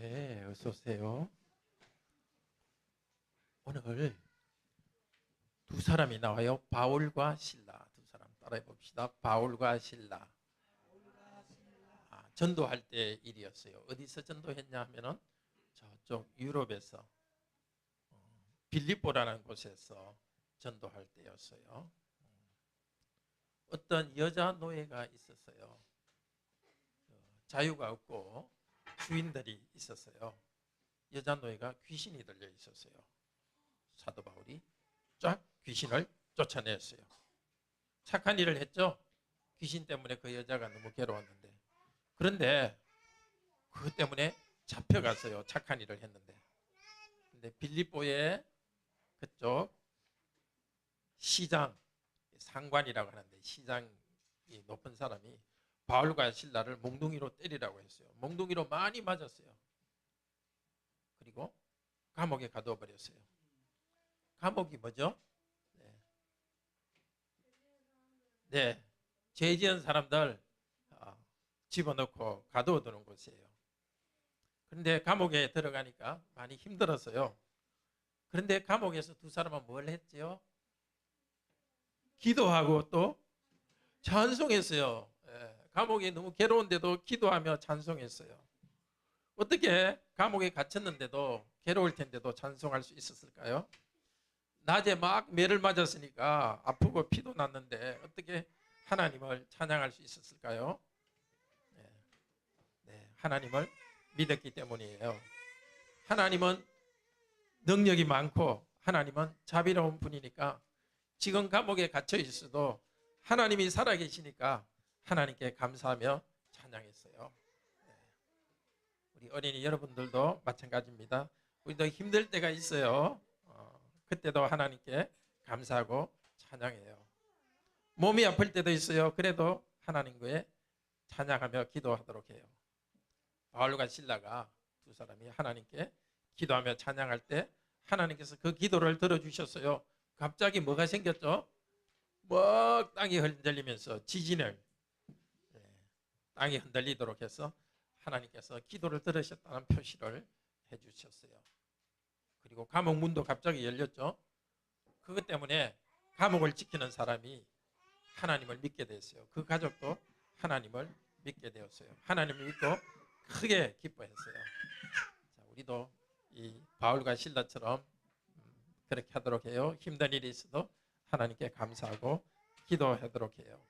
네, 어서 오세요. 오늘 두 사람이 나와요. 바울과 실라. 두 사람 따라해 봅시다. 바울과 실라. 전도할 때 일이었어요. 어디서 전도했냐 하면은 저쪽 유럽에서 빌립보라는 곳에서 전도할 때였어요. 어떤 여자 노예가 있었어요. 자유가 없고 주인들이 있었어요. 여자 노예가 귀신이 들려 있었어요. 사도 바울이 쫙 귀신을 쫓아냈어요. 착한 일을 했죠. 귀신 때문에 그 여자가 너무 괴로웠는데, 그런데 그것 때문에 잡혀갔어요. 착한 일을 했는데. 근데 빌립보의 그쪽 시장, 상관이라고 하는데, 시장이 높은 사람이 바울과 실라를 몽둥이로 때리라고 했어요. 몽둥이로 많이 맞았어요. 그리고 감옥에 가둬 버렸어요. 감옥이 뭐죠? 네, 죄 지은 사람들 집어넣고 가둬두는 곳이에요. 그런데 감옥에 들어가니까 많이 힘들었어요. 그런데 감옥에서 두 사람은 뭘 했지요? 기도하고 또 찬송했어요. 감옥이 너무 괴로운데도 기도하며 찬송했어요. 어떻게 감옥에 갇혔는데도 괴로울 텐데도 찬송할 수 있었을까요? 낮에 막 매를 맞았으니까 아프고 피도 났는데 어떻게 하나님을 찬양할 수 있었을까요? 하나님을 믿었기 때문이에요. 하나님은 능력이 많고 하나님은 자비로운 분이니까 지금 감옥에 갇혀 있어도 하나님이 살아계시니까 하나님께 감사하며 찬양했어요. 우리 어린이 여러분들도 마찬가지입니다. 우리도 힘들 때가 있어요. 그때도 하나님께 감사하고 찬양해요. 몸이 아플 때도 있어요. 그래도 하나님께 찬양하며 기도하도록 해요. 바울과 실라가 두 사람이 하나님께 기도하며 찬양할 때 하나님께서 그 기도를 들어주셨어요. 갑자기 뭐가 생겼죠? 막 땅이 흔들리면서 지진을, 땅이 흔들리도록 해서 하나님께서 기도를 들으셨다는 표시를 해주셨어요. 그리고 감옥 문도 갑자기 열렸죠. 그것 때문에 감옥을 지키는 사람이 하나님을 믿게 됐어요. 그 가족도 하나님을 믿게 되었어요. 하나님을 믿고 크게 기뻐했어요. 자, 우리도 이 바울과 실라처럼 그렇게 하도록 해요. 힘든 일이 있어도 하나님께 감사하고 기도하도록 해요.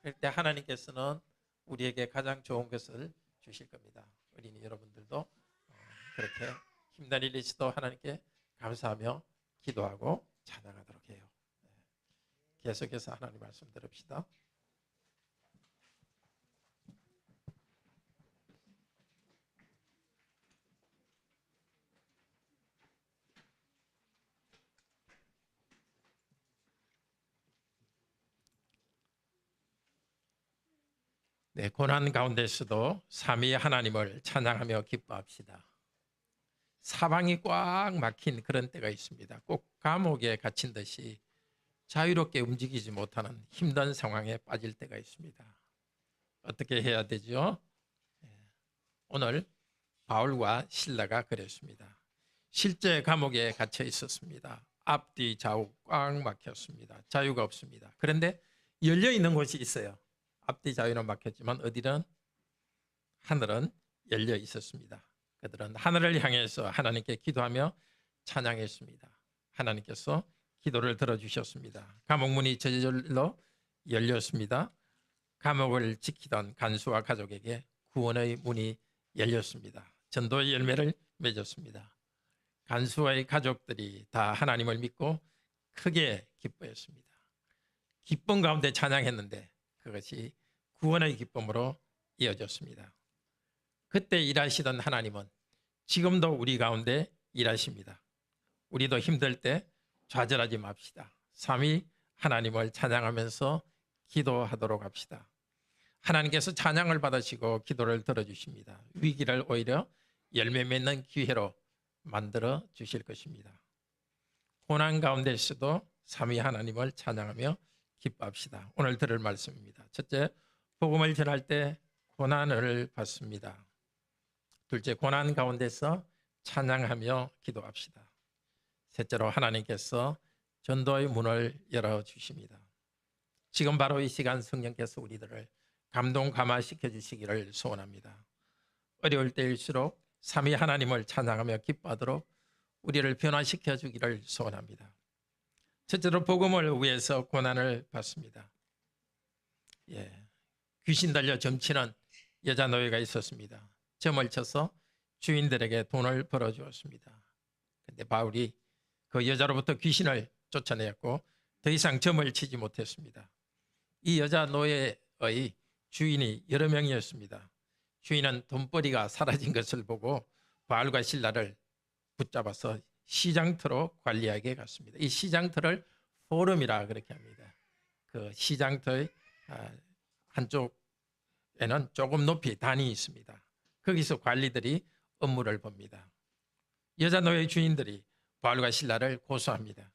그럴 때 하나님께서는 우리에게 가장 좋은 것을 주실 겁니다. 어린이 여러분들도 그렇게 힘든 일이 있어도 하나님께 감사하며 기도하고 찬양하도록 해요. 계속해서 하나님 말씀 들읍시다. 네, 고난 가운데서도 삼위 하나님을 찬양하며 기뻐합시다. 사방이 꽉 막힌 그런 때가 있습니다. 꼭 감옥에 갇힌 듯이 자유롭게 움직이지 못하는 힘든 상황에 빠질 때가 있습니다. 어떻게 해야 되죠? 오늘 바울과 실라가 그랬습니다. 실제 감옥에 갇혀 있었습니다. 앞뒤 좌우 꽉 막혔습니다. 자유가 없습니다. 그런데 열려 있는 곳이 있어요. 앞뒤 좌우는 막혔지만 어디는 하늘은 열려 있었습니다. 그들은 하늘을 향해서 하나님께 기도하며 찬양했습니다. 하나님께서 기도를 들어주셨습니다. 감옥문이 저절로 열렸습니다. 감옥을 지키던 간수와 가족에게 구원의 문이 열렸습니다. 전도의 열매를 맺었습니다. 간수와의 가족들이 다 하나님을 믿고 크게 기뻐했습니다. 기쁨 가운데 찬양했는데 그것이 구원의 기쁨으로 이어졌습니다. 그때 일하시던 하나님은 지금도 우리 가운데 일하십니다. 우리도 힘들 때 좌절하지 맙시다. 삼위 하나님을 찬양하면서 기도하도록 합시다. 하나님께서 찬양을 받으시고 기도를 들어주십니다. 위기를 오히려 열매 맺는 기회로 만들어 주실 것입니다. 고난 가운데서도 삼위 하나님을 찬양하며 기뻐합시다. 오늘 들을 말씀입니다. 첫째, 복음을 전할 때 고난을 받습니다. 둘째, 고난 가운데서 찬양하며 기도합시다. 셋째로, 하나님께서 전도의 문을 열어주십니다. 지금 바로 이 시간 성령께서 우리들을 감동 감화시켜 주시기를 소원합니다. 어려울 때일수록 삼위 하나님을 찬양하며 기뻐하도록 우리를 변화시켜 주기를 소원합니다. 첫째로, 복음을 위해서 고난을 받습니다. 귀신 들려 점치는 여자 노예가 있었습니다. 점을 쳐서 주인들에게 돈을 벌어주었습니다. 그런데 바울이 그 여자로부터 귀신을 쫓아내었고 더 이상 점을 치지 못했습니다. 이 여자 노예의 주인이 여러 명이었습니다. 주인은 돈벌이가 사라진 것을 보고 바울과 실라를 붙잡아서 시장터로 관리하게 갔습니다. 이 시장터를 포럼이라 그렇게 합니다. 그 시장터의 한쪽에는 조금 높이 단이 있습니다. 거기서 관리들이 업무를 봅니다. 여자 노예 주인들이 바울과 실라를 고소합니다.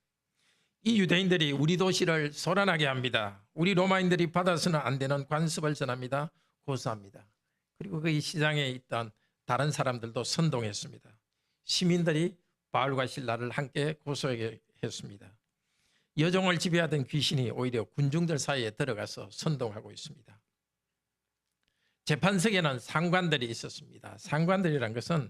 이 유대인들이 우리 도시를 소란하게 합니다. 우리 로마인들이 받아서는 안 되는 관습을 전합니다. 고소합니다. 그리고 그 시장에 있던 다른 사람들도 선동했습니다. 시민들이 바울과 실라를 함께 고소하게 했습니다. 여종을 지배하던 귀신이 오히려 군중들 사이에 들어가서 선동하고 있습니다. 재판석에는 상관들이 있었습니다. 상관들이란 것은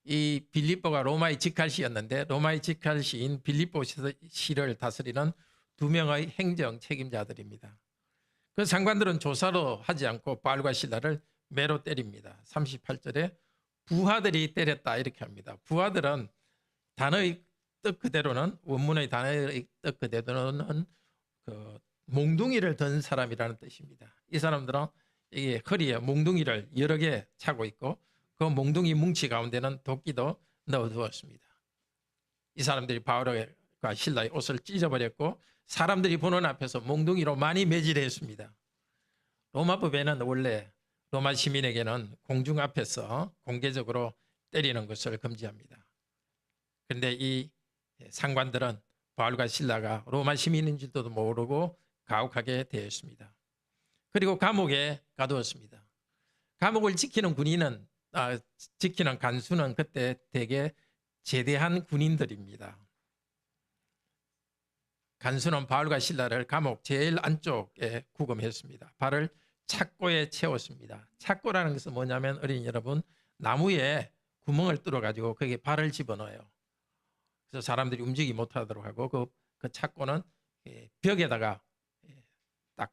이 빌립보가 로마의 직할시였는데 로마의 직할시인 빌립보시를 다스리는 2명의 행정 책임자들입니다. 그 상관들은 조사도 하지 않고 바울과 실라를 매로 때립니다. 38절에 부하들이 때렸다 이렇게 합니다. 부하들은 단어의 뜻 그대로는 원문의 단어의 뜻 그대로는 그 몽둥이를 든 사람이라는 뜻입니다. 이 사람들은 이 허리에 몽둥이를 여러 개 차고 있고 그 몽둥이 뭉치 가운데는 도끼도 넣어두었습니다. 이 사람들이 바울과 실라의 옷을 찢어버렸고 사람들이 보는 앞에서 몽둥이로 많이 매질했습니다. 로마법에는 원래 로마 시민에게는 공중 앞에서 공개적으로 때리는 것을 금지합니다. 그런데 이 상관들은 바울과 실라가 로마 시민인 줄도 모르고 가혹하게 대했습니다. 그리고 감옥에 가두었습니다. 감옥을 지키는 지키는 간수는 그때 대개 제대한 군인들입니다. 간수는 바울과 실라를 감옥 제일 안쪽에 구금했습니다. 발을 착고에 채웠습니다. 착고라는 것은 뭐냐면 어린이 여러분, 나무에 구멍을 뚫어 가지고 거기에 발을 집어넣어요. 그래서 사람들이 움직이지 못하도록 하고 그 착고는 벽에다가 딱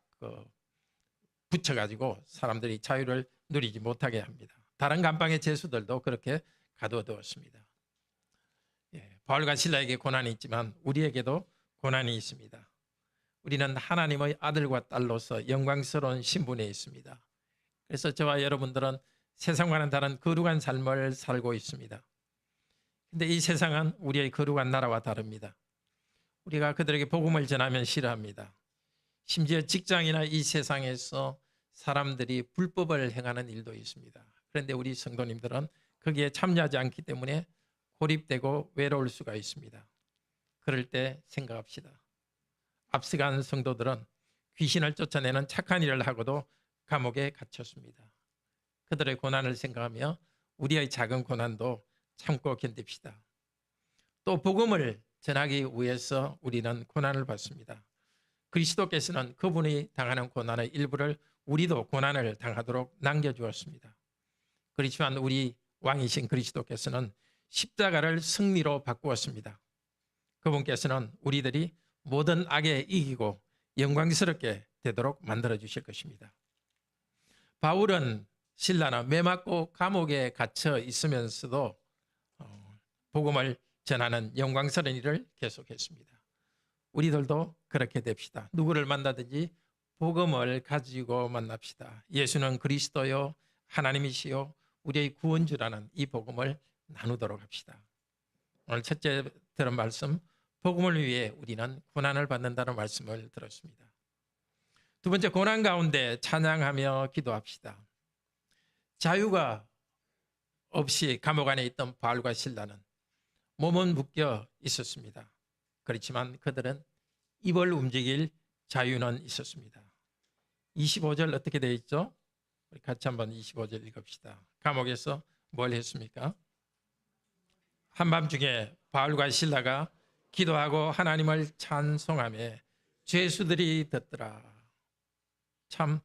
붙여가지고 사람들이 자유를 누리지 못하게 합니다. 다른 감방의 죄수들도 그렇게 가둬두었습니다. 바울과 실라에게 고난이 있지만 우리에게도 고난이 있습니다. 우리는 하나님의 아들과 딸로서 영광스러운 신분에 있습니다. 그래서 저와 여러분들은 세상과는 다른 거룩한 삶을 살고 있습니다. 근데 이 세상은 우리의 거룩한 나라와 다릅니다. 우리가 그들에게 복음을 전하면 싫어합니다. 심지어 직장이나 이 세상에서 사람들이 불법을 행하는 일도 있습니다. 그런데 우리 성도님들은 거기에 참여하지 않기 때문에 고립되고 외로울 수가 있습니다. 그럴 때 생각합시다. 앞서간 성도들은 귀신을 쫓아내는 착한 일을 하고도 감옥에 갇혔습니다. 그들의 고난을 생각하며 우리의 작은 고난도 참고 견딥시다. 또 복음을 전하기 위해서 우리는 고난을 받습니다. 그리스도께서는 그분이 당하는 고난의 일부를 우리도 고난을 당하도록 남겨주었습니다. 그렇지만 우리 왕이신 그리스도께서는 십자가를 승리로 바꾸었습니다. 그분께서는 우리들이 모든 악에 이기고 영광스럽게 되도록 만들어 주실 것입니다. 바울은 실라나 매맞고 감옥에 갇혀 있으면서도 복음을 전하는 영광스러운 일을 계속했습니다. 우리들도 그렇게 됩시다. 누구를 만나든지 복음을 가지고 만납시다. 예수는 그리스도요 하나님이시요 우리의 구원주라는 이 복음을 나누도록 합시다. 오늘 첫째 들은 말씀, 복음을 위해 우리는 고난을 받는다는 말씀을 들었습니다. 두 번째, 고난 가운데 찬양하며 기도합시다. 자유가 없이 감옥 안에 있던 바울과 실라는 몸은 묶여 있었습니다. 그렇지만 그들은 입을 움직일 자유는 있었습니다. 25절 어떻게 되어 있죠? 우리 같이 한번 25절 읽읍시다. 감옥에서 뭘 했습니까? 한밤중에 바울과 실라가 기도하고 하나님을 찬송하며 죄수들이 듣더라. 참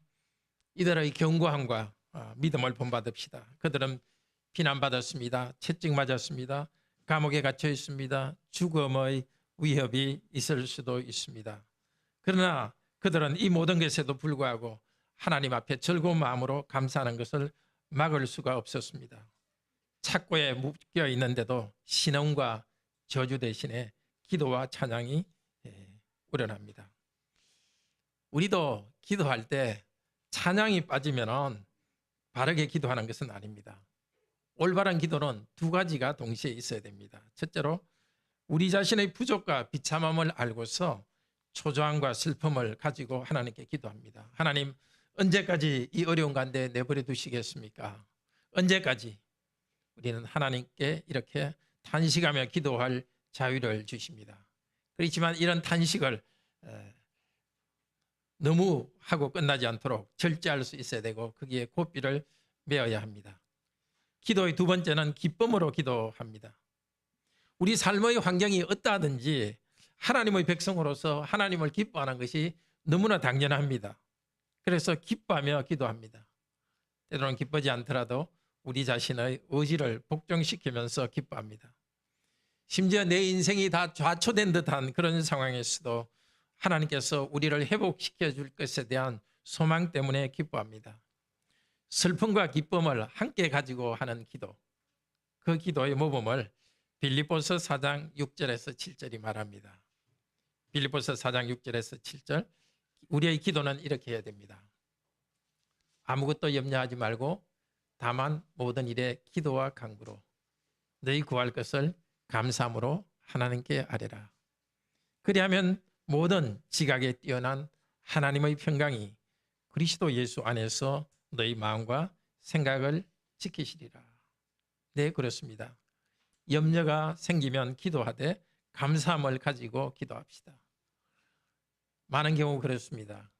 이들의 견고함과 믿음을 본받읍시다. 그들은 비난받았습니다. 채찍 맞았습니다. 감옥에 갇혀 있습니다. 죽음의 위협이 있을 수도 있습니다. 그러나 그들은 이 모든 것에도 불구하고 하나님 앞에 즐거운 마음으로 감사하는 것을 막을 수가 없었습니다. 착고에 묶여 있는데도 신음과 저주 대신에 기도와 찬양이 우러납니다. 우리도 기도할 때 찬양이 빠지면 바르게 기도하는 것은 아닙니다. 올바른 기도는 두 가지가 동시에 있어야 됩니다. 첫째로 우리 자신의 부족과 비참함을 알고서 초조함과 슬픔을 가지고 하나님께 기도합니다. 하나님, 언제까지 이 어려운 가운데 내버려 두시겠습니까? 언제까지? 우리는 하나님께 이렇게 탄식하며 기도할 자유를 주십니다. 그렇지만 이런 탄식을 너무 하고 끝나지 않도록 절제할 수 있어야 되고 거기에 고삐를 메어야 합니다. 기도의 두 번째는 기쁨으로 기도합니다. 우리 삶의 환경이 어떠하든지 하나님의 백성으로서 하나님을 기뻐하는 것이 너무나 당연합니다. 그래서 기뻐하며 기도합니다. 때로는 기쁘지 않더라도 우리 자신의 의지를 복종시키면서 기뻐합니다. 심지어 내 인생이 다 좌초된 듯한 그런 상황에서도 하나님께서 우리를 회복시켜 줄 것에 대한 소망 때문에 기뻐합니다. 슬픔과 기쁨을 함께 가지고 하는 기도, 그 기도의 모범을 빌립보서 4장 6절에서 7절이 말합니다. 빌립보서 4장 6절에서 7절, 우리의 기도는 이렇게 해야 됩니다. 아무것도 염려하지 말고 다만 모든 일에 기도와 간구로 너희 구할 것을 감사함으로 하나님께 아뢰라. 그리하면 모든 지각에 뛰어난 하나님의 평강이 그리스도 예수 안에서 너희 마음과 생각을 지키시리라. 네, 그렇습니다. 염려가 생기면 기도하되 감사함을 가지고 기도합시다. 많은 경우 그렇습니다.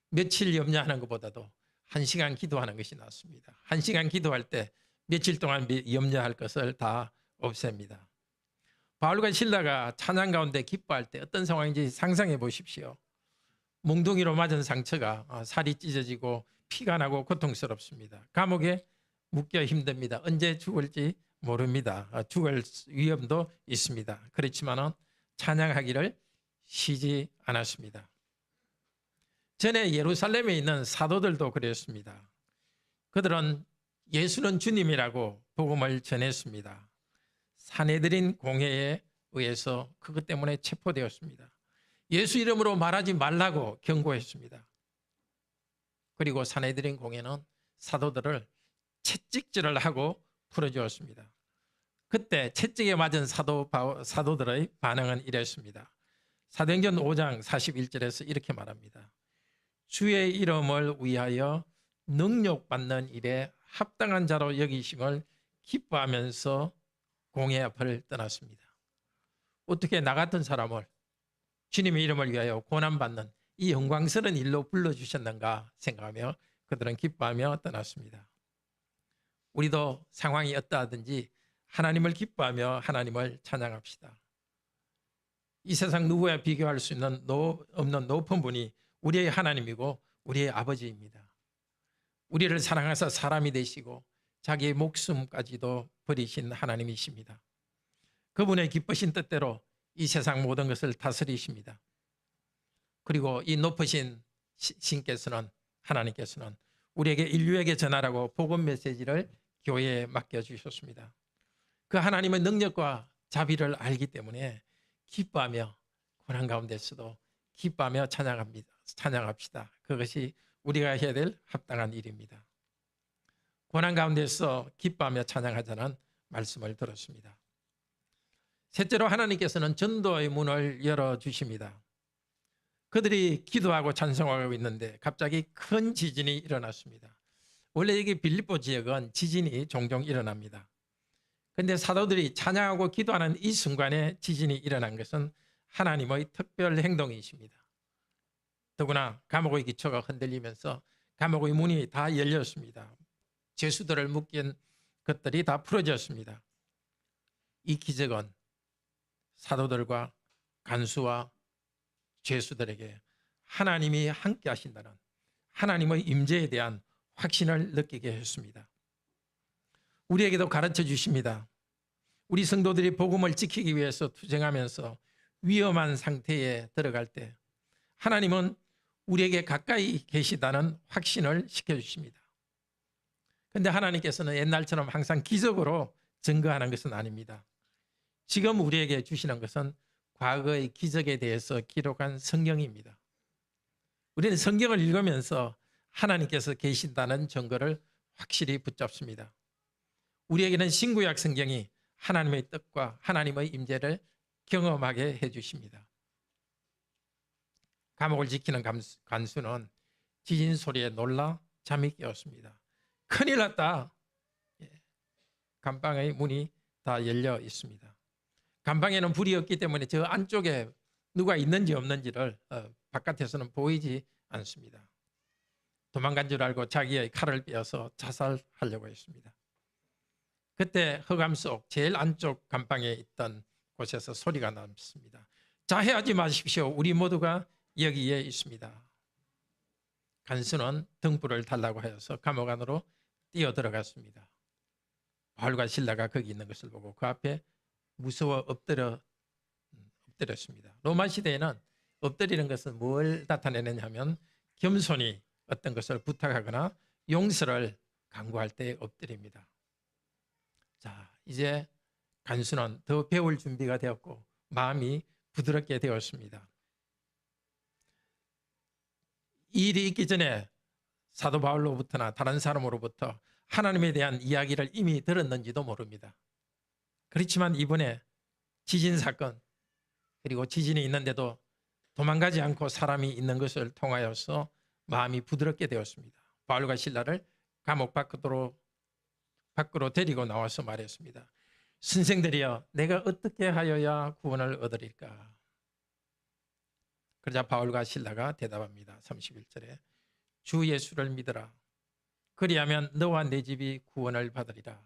며칠 염려하는 것보다도 1시간 기도하는 것이 낫습니다. 1시간 기도할 때 며칠 동안 염려할 것을 다 없앱니다. 바울과 실라가 찬양 가운데 기뻐할 때 어떤 상황인지 상상해 보십시오. 몽둥이로 맞은 상처가 살이 찢어지고 피가 나고 고통스럽습니다. 감옥에 묶여 힘듭니다. 언제 죽을지 모릅니다. 죽을 위험도 있습니다. 그렇지만 찬양하기를 쉬지 않았습니다. 전에 예루살렘에 있는 사도들도 그랬습니다. 그들은 예수는 주님이라고 복음을 전했습니다. 산헤드린 공회에 의해서 그것 때문에 체포되었습니다. 예수 이름으로 말하지 말라고 경고했습니다. 그리고 산헤드린 공회는 사도들을 채찍질을 하고 풀어주었습니다. 그때 채찍에 맞은 사도들의 반응은 이랬습니다. 사도행전 5장 41절에서 이렇게 말합니다. 주의 이름을 위하여 능력받는 일에 합당한 자로 여기심을 기뻐하면서 공회 앞을 떠났습니다. 어떻게 나 같은 사람을 주님의 이름을 위하여 고난받는 이 영광스러운 일로 불러주셨는가 생각하며 그들은 기뻐하며 떠났습니다. 우리도 상황이 어떠하든지 하나님을 기뻐하며 하나님을 찬양합시다. 이 세상 누구와 비교할 수 없는 높은 분이 우리의 하나님이고 우리의 아버지입니다. 우리를 사랑하사 사람이 되시고 자기의 목숨까지도 버리신 하나님이십니다. 그분의 기쁘신 뜻대로 이 세상 모든 것을 다스리십니다. 그리고 이 높으신 신께서는, 하나님께서는 우리에게 인류에게 전하라고 복음 메시지를 교회에 맡겨주셨습니다. 그 하나님의 능력과 자비를 알기 때문에 기뻐하며 고난 가운데서도 기뻐하며 찬양합시다. 그것이 우리가 해야 될 합당한 일입니다. 고난 가운데서 기뻐하며 찬양하자는 말씀을 들었습니다. 셋째로 하나님께서는 전도의 문을 열어주십니다. 그들이 기도하고 찬송하고 있는데 갑자기 큰 지진이 일어났습니다. 원래 여기 빌립보 지역은 지진이 종종 일어납니다. 그런데 사도들이 찬양하고 기도하는 이 순간에 지진이 일어난 것은 하나님의 특별 행동이십니다. 더구나 감옥의 기초가 흔들리면서 감옥의 문이 다 열렸습니다. 죄수들을 묶인 것들이 다 풀어졌습니다. 이 기적은 사도들과 간수와 죄수들에게 하나님이 함께 하신다는 하나님의 임재에 대한 확신을 느끼게 했습니다. 우리에게도 가르쳐 주십니다. 우리 성도들이 복음을 지키기 위해서 투쟁하면서 위험한 상태에 들어갈 때 하나님은 우리에게 가까이 계시다는 확신을 시켜주십니다. 그런데 하나님께서는 옛날처럼 항상 기적으로 증거하는 것은 아닙니다. 지금 우리에게 주시는 것은 과거의 기적에 대해서 기록한 성경입니다. 우리는 성경을 읽으면서 하나님께서 계신다는 증거를 확실히 붙잡습니다. 우리에게는 신구약 성경이 하나님의 뜻과 하나님의 임재를 경험하게 해주십니다. 감옥을 지키는 간수는 지진 소리에 놀라 잠이 깨었습니다. 큰일 났다. 감방의 문이 다 열려 있습니다. 감방에는 불이 없기 때문에 저 안쪽에 누가 있는지 없는지를 바깥에서는 보이지 않습니다. 도망간 줄 알고 자기의 칼을 빼어서 자살하려고 했습니다. 그때 흑암 속 제일 안쪽 감방에 있던 곳에서 소리가 났습니다. 자해하지 마십시오. 우리 모두가 여기에 있습니다. 간수는 등불을 달라고 하여서 감옥 안으로 뛰어 들어갔습니다. 바울과 실라가 거기 있는 것을 보고 그 앞에 무서워 엎드렸습니다. 로마 시대에는 엎드리는 것은 뭘 나타내느냐면 겸손히 어떤 것을 부탁하거나 용서를 강구할 때 엎드립니다. 자, 이제 간수는 더 배울 준비가 되었고 마음이 부드럽게 되었습니다. 이 일이 있기 전에 사도 바울로부터나 다른 사람으로부터 하나님에 대한 이야기를 이미 들었는지도 모릅니다. 그렇지만 이번에 지진 사건 그리고 지진이 있는데도 도망가지 않고 사람이 있는 것을 통하여서 마음이 부드럽게 되었습니다. 바울과 실라를 감옥 밖으로 데리고 나와서 말했습니다. 선생들이여, 내가 어떻게 하여야 구원을 얻으리까? 그러자 바울과 실라가 대답합니다. 31절에 주 예수를 믿으라. 그리하면 너와 내 집이 구원을 받으리라.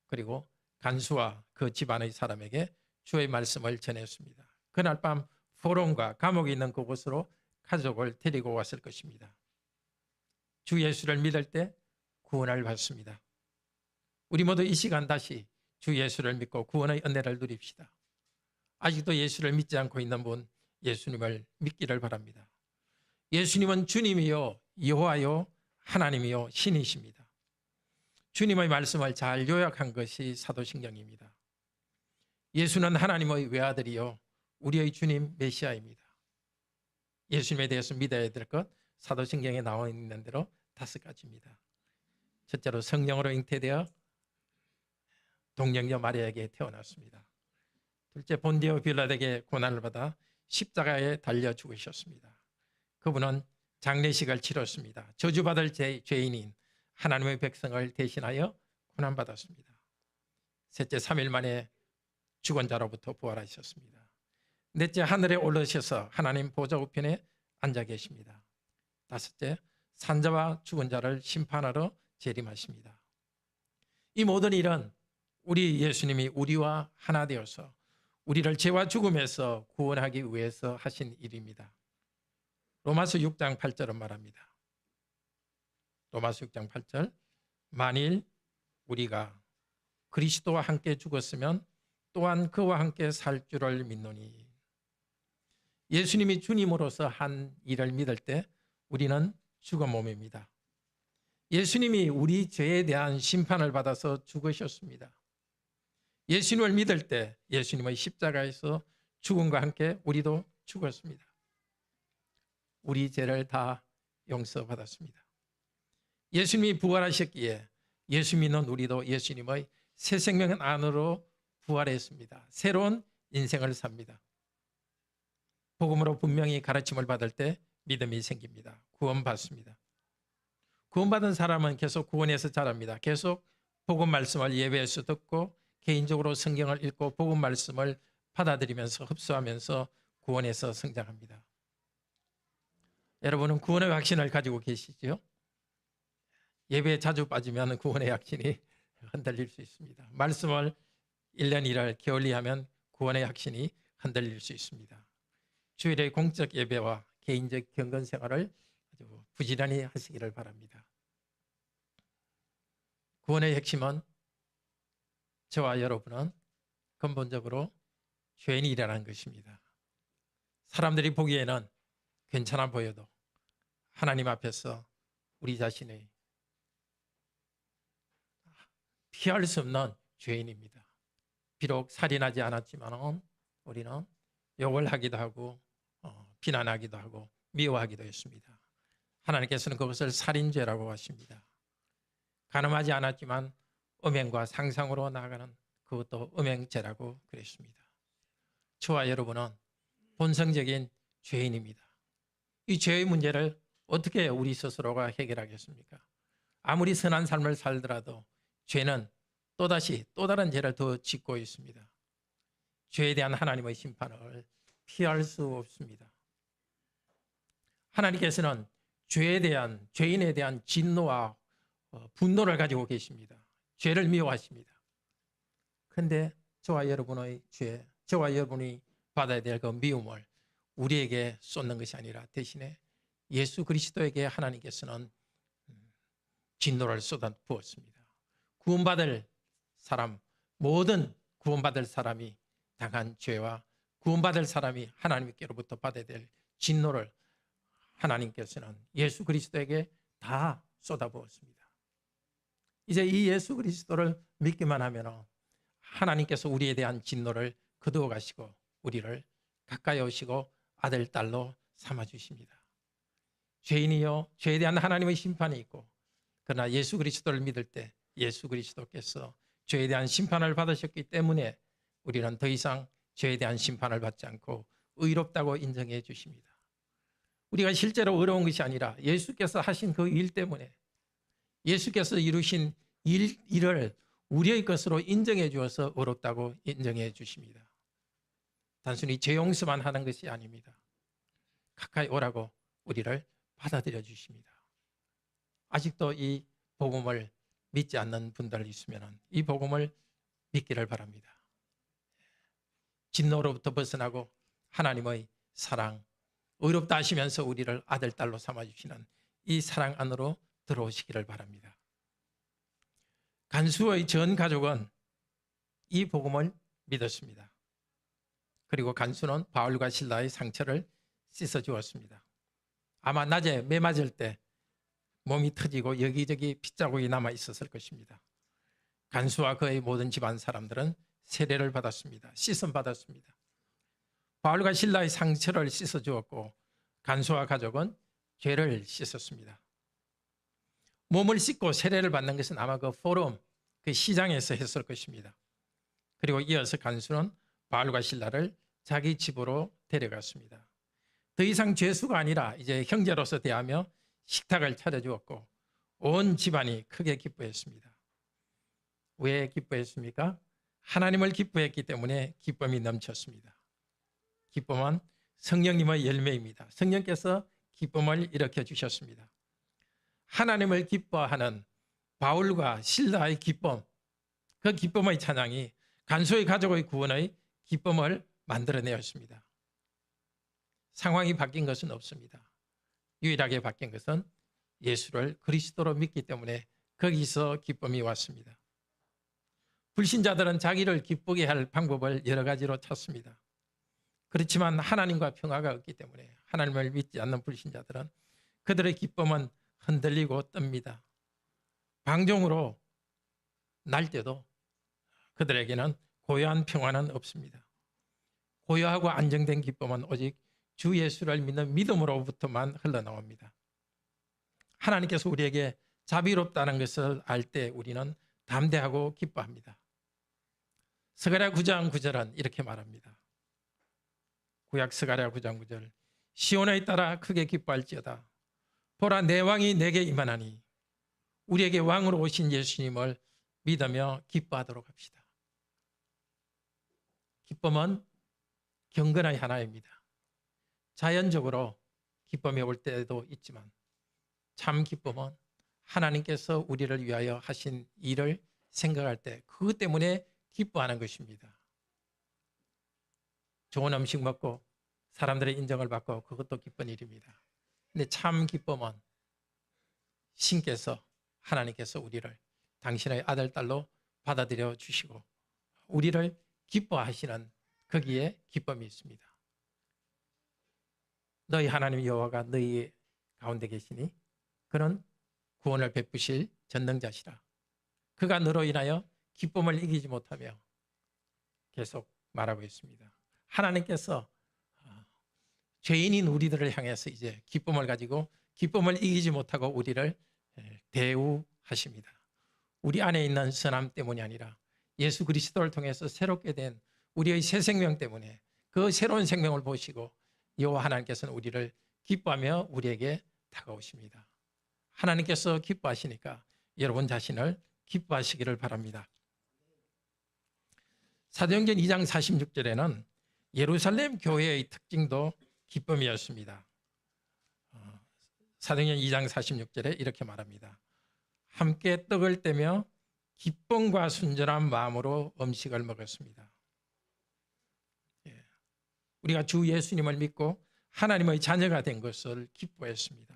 그리고 간수와 그 집안의 사람에게 주의 말씀을 전했습니다. 그날 밤 포로원과 감옥에 있는 그곳으로 가족을 데리고 왔을 것입니다. 주 예수를 믿을 때 구원을 받습니다. 우리 모두 이 시간 다시 주 예수를 믿고 구원의 은혜를 누립시다. 아직도 예수를 믿지 않고 있는 분, 예수님을 믿기를 바랍니다. 예수님은 주님이요 여호와요 하나님이요 신이십니다. 주님의 말씀을 잘 요약한 것이 사도신경입니다. 예수는 하나님의 외아들이요 우리의 주님 메시아입니다. 예수님에 대해서 믿어야 될 것 사도신경에 나와 있는 대로 5가지입니다. 첫째로 성령으로 잉태되어 동정녀 마리아에게 태어났습니다. 둘째, 본디오 빌라에게 고난을 받아 십자가에 달려 죽으셨습니다. 그분은 장례식을 치렀습니다. 저주받을 죄인인 하나님의 백성을 대신하여 고난받았습니다. 셋째, 3일 만에 죽은 자로부터 부활하셨습니다. 넷째, 하늘에 올라오셔서 하나님 보좌 우편에 앉아 계십니다. 다섯째, 산자와 죽은 자를 심판하러 재림하십니다. 이 모든 일은 우리 예수님이 우리와 하나 되어서 우리를 죄와 죽음에서 구원하기 위해서 하신 일입니다. 로마서 6장 8절은 말합니다. 로마서 6장 8절 만일 우리가 그리스도와 함께 죽었으면 또한 그와 함께 살 줄을 믿노니. 예수님이 주님으로서 한 일을 믿을 때 우리는 죽은 몸입니다. 예수님이 우리 죄에 대한 심판을 받아서 죽으셨습니다. 예수님을 믿을 때 예수님의 십자가에서 죽음과 함께 우리도 죽었습니다. 우리 죄를 다 용서받았습니다. 예수님이 부활하셨기에 예수 믿는 우리도 예수님의 새 생명 안으로 부활했습니다. 새로운 인생을 삽니다. 복음으로 분명히 가르침을 받을 때 믿음이 생깁니다. 구원받습니다. 구원받은 사람은 계속 구원에서 자랍니다. 계속 복음 말씀을 예배에서 듣고 개인적으로 성경을 읽고 복음 말씀을 받아들이면서 흡수하면서 구원에서 성장합니다. 여러분은 구원의 확신을 가지고 계시죠? 예배에 자주 빠지면 구원의 확신이 흔들릴 수 있습니다. 말씀을 1년 1월 게을리하면 구원의 확신이 흔들릴 수 있습니다. 주일의 공적 예배와 개인적 경건 생활을 아주 부지런히 하시기를 바랍니다. 구원의 핵심은 저와 여러분은 근본적으로 죄인이라는 것입니다. 사람들이 보기에는 괜찮아 보여도 하나님 앞에서 우리 자신의 피할 수 없는 죄인입니다. 비록 살인하지 않았지만 우리는 욕을 하기도 하고 비난하기도 하고 미워하기도 했습니다. 하나님께서는 그것을 살인죄라고 하십니다. 간음하지 않았지만 음행과 상상으로 나아가는 그것도 음행죄라고 그랬습니다. 저와 여러분은 본성적인 죄인입니다. 이 죄의 문제를 어떻게 우리 스스로가 해결하겠습니까? 아무리 선한 삶을 살더라도 죄는 또다시 또 다른 죄를 더 짓고 있습니다. 죄에 대한 하나님의 심판을 피할 수 없습니다. 하나님께서는 죄인에 대한 진노와 분노를 가지고 계십니다. 죄를 미워하십니다. 그런데 저와 여러분의 죄, 저와 여러분이 받아야 될 그 미움을 우리에게 쏟는 것이 아니라 대신에 예수 그리스도에게 하나님께서는 진노를 쏟아 부었습니다. 구원받을 사람, 모든 구원받을 사람이 당한 죄와 구원받을 사람이 하나님께로부터 받아야 될 진노를 하나님께서는 예수 그리스도에게 다 쏟아부었습니다. 이제 이 예수 그리스도를 믿기만 하면 하나님께서 우리에 대한 진노를 거두어 가시고 우리를 가까이 오시고 아들, 딸로 삼아주십니다. 죄인이요, 죄에 대한 하나님의 심판이 있고, 그러나 예수 그리스도를 믿을 때 예수 그리스도께서 죄에 대한 심판을 받으셨기 때문에 우리는 더 이상 죄에 대한 심판을 받지 않고 의롭다고 인정해 주십니다. 우리가 실제로 어려운 것이 아니라 예수께서 하신 그 일 때문에 예수께서 이루신 일을 우리의 것으로 인정해 주어서 어렵다고 인정해 주십니다. 단순히 죄 용서만 하는 것이 아닙니다. 가까이 오라고 우리를 받아들여 주십니다. 아직도 이 복음을 믿지 않는 분들 있으면 이 복음을 믿기를 바랍니다. 진노로부터 벗어나고 하나님의 사랑, 의롭다 하시면서 우리를 아들, 딸로 삼아주시는 이 사랑 안으로 들어오시기를 바랍니다. 간수의 전 가족은 이 복음을 믿었습니다. 그리고 간수는 바울과 실라의 상처를 씻어주었습니다. 아마 낮에 매 맞을 때 몸이 터지고 여기저기 핏자국이 남아 있었을 것입니다. 간수와 그의 모든 집안 사람들은 세례를 받았습니다. 씻음 받았습니다. 바울과 실라의 상처를 씻어주었고 간수와 가족은 죄를 씻었습니다. 몸을 씻고 세례를 받는 것은 아마 그 포럼, 그 시장에서 했을 것입니다. 그리고 이어서 간수는 바울과 실라를 자기 집으로 데려갔습니다. 더 이상 죄수가 아니라 이제 형제로서 대하며 식탁을 차려주었고 온 집안이 크게 기뻐했습니다. 왜 기뻐했습니까? 하나님을 기뻐했기 때문에 기쁨이 넘쳤습니다. 기쁨은 성령님의 열매입니다. 성령께서 기쁨을 일으켜 주셨습니다. 하나님을 기뻐하는 바울과 실라의 기쁨, 그 기쁨의 찬양이 간수의 가족의 구원의 기쁨을 만들어내었습니다. 상황이 바뀐 것은 없습니다. 유일하게 바뀐 것은 예수를 그리스도로 믿기 때문에 거기서 기쁨이 왔습니다. 불신자들은 자기를 기쁘게 할 방법을 여러 가지로 찾습니다. 그렇지만 하나님과 평화가 없기 때문에 하나님을 믿지 않는 불신자들은 그들의 기쁨은 흔들리고 뜹니다. 방종으로 날 때도 그들에게는 고요한 평화는 없습니다. 고요하고 안정된 기쁨은 오직 주 예수를 믿는 믿음으로부터만 흘러나옵니다. 하나님께서 우리에게 자비롭다는 것을 알 때 우리는 담대하고 기뻐합니다. 스가랴 9장 9절은 이렇게 말합니다. 구약 스가랴 9장 9절, 시온에 따라 크게 기뻐할지어다. 보라, 내 왕이 내게 임하나니. 우리에게 왕으로 오신 예수님을 믿으며 기뻐하도록 합시다. 기쁨은 경건의 하나입니다. 자연적으로 기쁨이 올 때도 있지만 참 기쁨은 하나님께서 우리를 위하여 하신 일을 생각할 때 그것 때문에 기뻐하는 것입니다. 좋은 음식 먹고 사람들의 인정을 받고 그것도 기쁜 일입니다. 근데 참 기쁨은 신께서 하나님께서 우리를 당신의 아들, 딸로 받아들여 주시고 우리를 기뻐하시는 거기에 기쁨이 있습니다. 너희 하나님 여호와가 너희 가운데 계시니 그는 구원을 베푸실 전능자시라. 그가 너로 인하여 기쁨을 이기지 못하며 계속 말하고 있습니다. 하나님께서 죄인인 우리들을 향해서 이제 기쁨을 가지고 기쁨을 이기지 못하고 우리를 대우하십니다. 우리 안에 있는 선함 때문이 아니라 예수 그리스도를 통해서 새롭게 된 우리의 새 생명 때문에 그 새로운 생명을 보시고 여호와 하나님께서는 우리를 기뻐하며 우리에게 다가오십니다. 하나님께서 기뻐하시니까 여러분 자신을 기뻐하시기를 바랍니다. 사도행전 2장 46절에는 예루살렘 교회의 특징도 기쁨이었습니다. 사도행전 2장 46절에 이렇게 말합니다. 함께 떡을 떼며 기쁨과 순전한 마음으로 음식을 먹었습니다. 우리가 주 예수님을 믿고 하나님의 자녀가 된 것을 기뻐했습니다.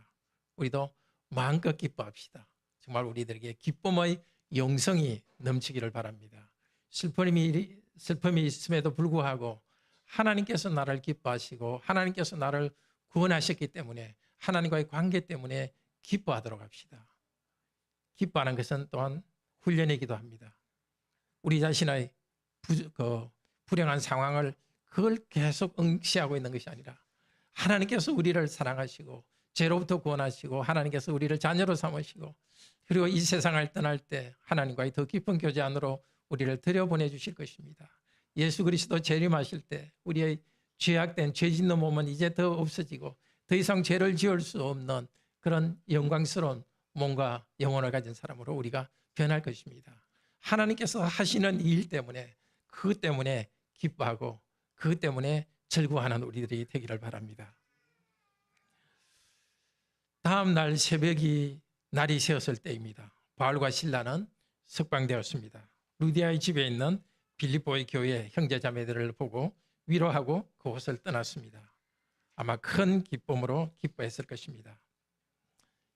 우리도 마음껏 기뻐합시다. 정말 우리들에게 기쁨의 영성이 넘치기를 바랍니다. 슬픔이 있음에도 불구하고 하나님께서 나를 기뻐하시고 하나님께서 나를 구원하셨기 때문에 하나님과의 관계 때문에 기뻐하도록 합시다. 기뻐하는 것은 또한 훈련이기도 합니다. 우리 자신의 불행한 상황을 그걸 계속 응시하고 있는 것이 아니라 하나님께서 우리를 사랑하시고 죄로부터 구원하시고 하나님께서 우리를 자녀로 삼으시고 그리고 이 세상을 떠날 때 하나님과의 더 깊은 교제 안으로 우리를 들여보내 주실 것입니다. 예수 그리스도 재림하실 때 우리의 죄악된 죄 짓는 몸은 이제 더 없어지고 더 이상 죄를 지을 수 없는 그런 영광스러운 몸과 영혼을 가진 사람으로 우리가 변할 것입니다. 하나님께서 하시는 일 때문에 그것 때문에 기뻐하고 그것 때문에 즐거워하는 우리들이 되기를 바랍니다. 다음 날 새벽이 날이 새었을 때입니다. 바울과 실라는 석방되었습니다. 루디아의 집에 있는 빌립보의 교회 형제자매들을 보고 위로하고 그곳을 떠났습니다. 아마 큰 기쁨으로 기뻐했을 것입니다.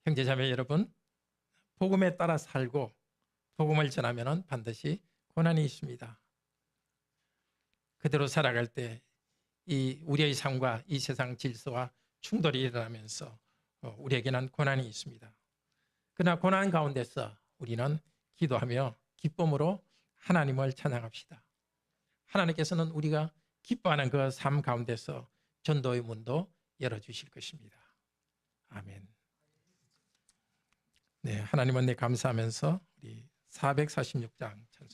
형제자매 여러분, 복음에 따라 살고 복음을 전하면 반드시 고난이 있습니다. 그대로 살아갈 때 이 우리의 삶과 이 세상 질서와 충돌이 일어나면서 우리에게는 고난이 있습니다. 그러나 고난 가운데서 우리는 기도하며 기쁨으로 하나님을 찬양합시다. 하나님께서는 우리가 기뻐하는 그 삶 가운데서 전도의 문도 열어주실 것입니다. 아멘. 네, 하나님 은혜 감사하면서 우리 446장 찬송